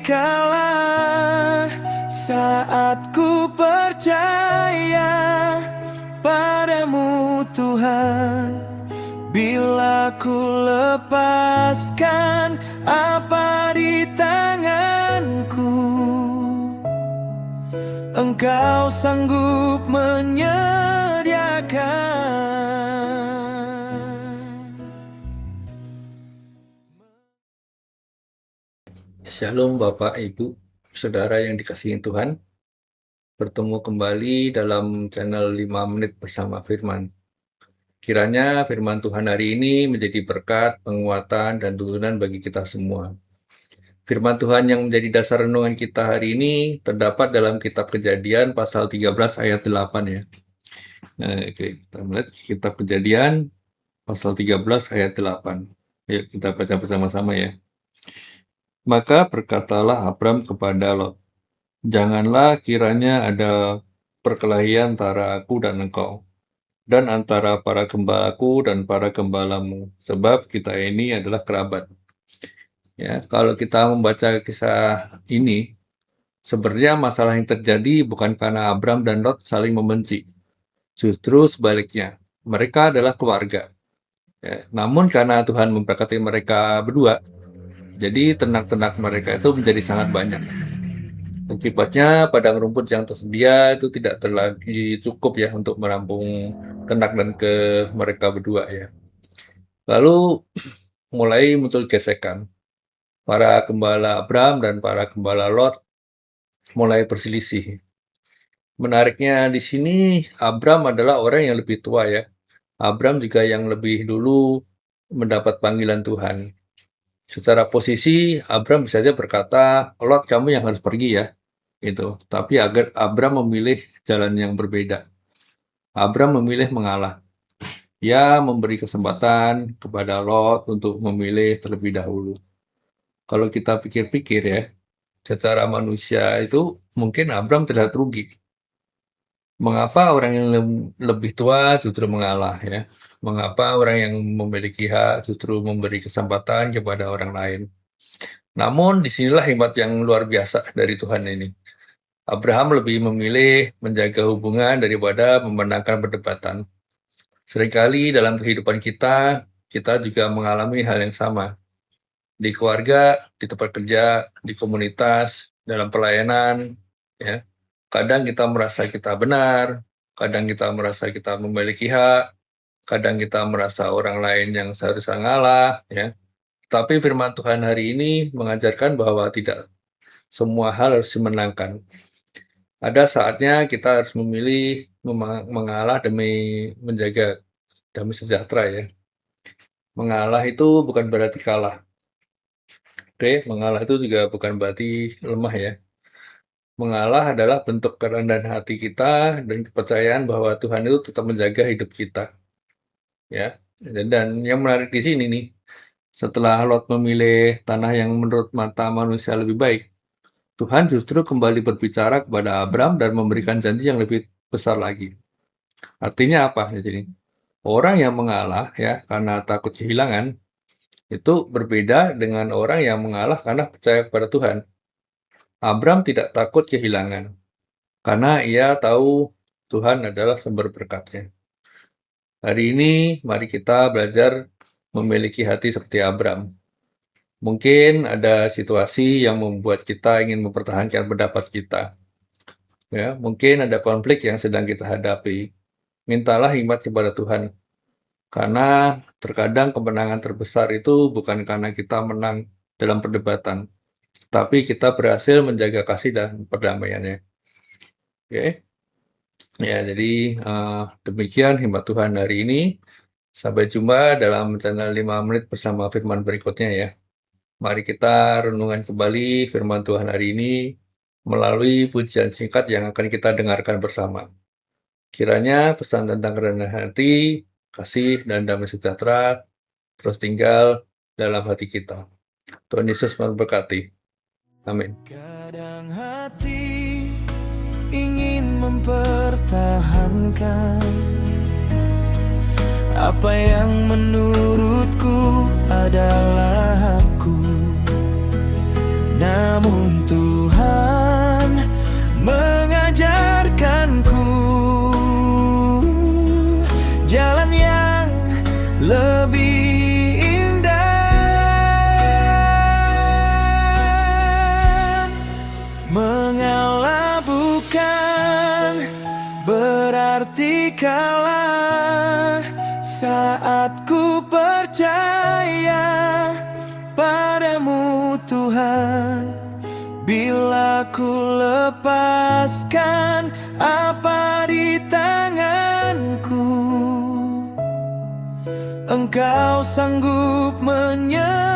kalah saat ku percaya padamu Tuhan. Bila ku lepaskan apa di tanganku, Engkau sanggup menyediakan. Shalom Bapak, Ibu, Saudara yang dikasihi Tuhan. Bertemu kembali dalam channel 5 menit bersama Firman. Kiranya firman Tuhan hari ini menjadi berkat, penguatan, dan tuntunan bagi kita semua. Firman Tuhan yang menjadi dasar renungan kita hari ini terdapat dalam kitab Kejadian pasal 13 ayat 8 ya. Nah, oke, kita melihat kitab Kejadian pasal 13 ayat 8. Yuk kita baca bersama-sama ya. Maka berkatalah Abram kepada Lot, "Janganlah kiranya ada perkelahian antara aku dan engkau, dan antara para gembalaku dan para gembalamu, sebab kita ini adalah kerabat." Ya, kalau kita membaca kisah ini, sebenarnya masalah yang terjadi bukan karena Abram dan Lot saling membenci. Justru sebaliknya, mereka adalah keluarga. Ya, namun karena Tuhan memberkati mereka berdua, jadi ternak-ternak mereka itu menjadi sangat banyak. Akibatnya padang rumput yang tersedia itu tidak lagi cukup ya untuk merampung ternak dan ke mereka berdua ya. Lalu mulai muncul gesekan. Para gembala Abram dan para gembala Lot mulai berselisih. Menariknya di sini Abram adalah orang yang lebih tua ya. Abram juga yang lebih dulu mendapat panggilan Tuhan. Secara posisi Abram bisa saja berkata, "Lot, kamu yang harus pergi ya." Gitu. Tapi agar Abram memilih jalan yang berbeda. Abram memilih mengalah. Ia memberi kesempatan kepada Lot untuk memilih terlebih dahulu. Kalau kita pikir-pikir ya, secara manusia itu mungkin Abram terlihat rugi. Mengapa orang yang lebih tua justru mengalah ya? Mengapa orang yang memiliki hak justru memberi kesempatan kepada orang lain? Namun disinilah hikmat yang luar biasa dari Tuhan ini. Abraham lebih memilih menjaga hubungan daripada memenangkan perdebatan. Seringkali dalam kehidupan kita juga mengalami hal yang sama. Di keluarga, di tempat kerja, di komunitas, dalam pelayanan, ya. Kadang kita merasa kita benar, kadang kita merasa kita memiliki hak, kadang kita merasa orang lain yang seharusnya ngalah, ya. Tapi firman Tuhan hari ini mengajarkan bahwa tidak semua hal harus dimenangkan. Ada saatnya kita harus memilih mengalah demi menjaga damai sejahtera ya. Mengalah itu bukan berarti kalah. Oke, mengalah itu juga bukan berarti lemah ya. Mengalah adalah bentuk kerendahan hati kita dan kepercayaan bahwa Tuhan itu tetap menjaga hidup kita. Ya. Dan yang menarik di sini nih, setelah Lot memilih tanah yang menurut mata manusia lebih baik, Tuhan justru kembali berbicara kepada Abram dan memberikan janji yang lebih besar lagi. Artinya apa? Jadi orang yang mengalah ya karena takut kehilangan itu berbeda dengan orang yang mengalah karena percaya kepada Tuhan. Abram tidak takut kehilangan karena ia tahu Tuhan adalah sumber berkatnya. Hari ini mari kita belajar memiliki hati seperti Abram. Mungkin ada situasi yang membuat kita ingin mempertahankan pendapat kita. Ya, mungkin ada konflik yang sedang kita hadapi. Mintalah hikmat kepada Tuhan. Karena terkadang kemenangan terbesar itu bukan karena kita menang dalam perdebatan, tapi kita berhasil menjaga kasih dan perdamaiannya. Oke. Ya, jadi demikian hikmat Tuhan hari ini. Sampai jumpa dalam channel 5 menit bersama firman berikutnya ya. Mari kita renungan kembali firman Tuhan hari ini melalui pujian singkat yang akan kita dengarkan bersama. Kiranya pesan tentang kerendahan hati, kasih, dan damai sejahtera terus tinggal dalam hati kita. Tuhan Yesus memberkati. Amin. Kadang hati ingin mempertahankan apa yang menurutku adalah hakku. namun Tuhan mengajarkanku jalan yang lebih indah. Mengalah bukan berarti kalah saat ku percaya padamu Tuhan. Bila ku lepaskan apa di tanganku, Engkau sanggup menyembuhkan.